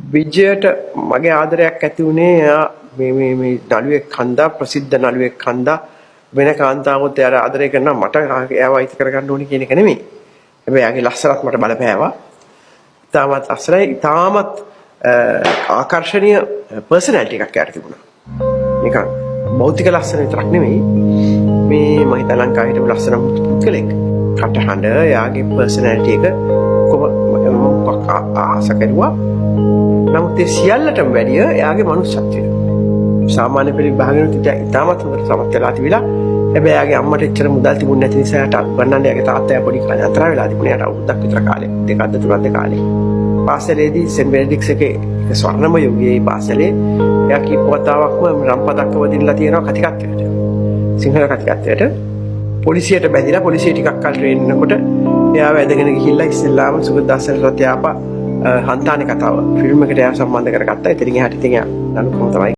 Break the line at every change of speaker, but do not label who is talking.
විජයට මගේ ආදරයක් ඇති වුණේ එයා මේ නළුවෙක් හන්දා ප්‍රසිද්ධ නළුවෙක් හන්දා වෙන කාන්තාවොත් එයාට ආදරය කරනවා මට එයාව අයිති කරගන්න ඕනේ කියන එක නෙමෙයි. හැබැයි එයාගේ ලස්සනත් මට බලපෑවා. තාමත් ලස්සනයි තාමත් ආකර්ශනීය පර්සනැලිටි එකක් එයාට තිබුණා. නිකන් භෞතික ලස්සන විතරක් නෙමෙයි මේ මම හිතා ලංකාවේ හිටපු ලස්සන පුද්ගලෙක්. කටහඬ එයාගේ පර්සනැලිටි එක කොහොම ආස කරුවා. නමුත් ඒ සියල්ලටම වැඩිය එයාගේ මනුස්සත්වය. සාමාන්‍ය පෙළ විභාගෙනුත් ඉතාමත් හොඳට සමත් වෙලා තිබිලා. හැබැයි එයාගේ අම්මට එච්චර මුදල් තිබුණ නැති නිසා එයාට බන්නන්න එයාගේ තාත්තා පොඩි කාලේ අතර වෙලා තිබුණේ. එයාට අවුරුද්දක් විතර කාලේ දෙකක්ද තුනක්ද කාලේ. පාසලේදී සෙන්ට් බෙනඩික්ට්ස් එකේ ස්වර්ණම යුගයේ පාසලේ එයා කීප වතාවක්ම රම්පදක්ක වදින්නලා තියෙනවා කතිකත්වයට. සිංහල කතිකත්වයට. පොලිසියට බැඳිලා පොලිසිය ටිකක් කල් ට්‍රේන් කරනකොට එයා වැදගෙන ගිහිල්ලා ඉස්සෙල්ලාම සුගතදාසන් රත්යාපා හන්තානේ කතාව ෆිල්ම් එකට එයා සම්බන්ධ කරගත්තා. ඉතින් එහාට ඉතින් එයා නළුකම තමයි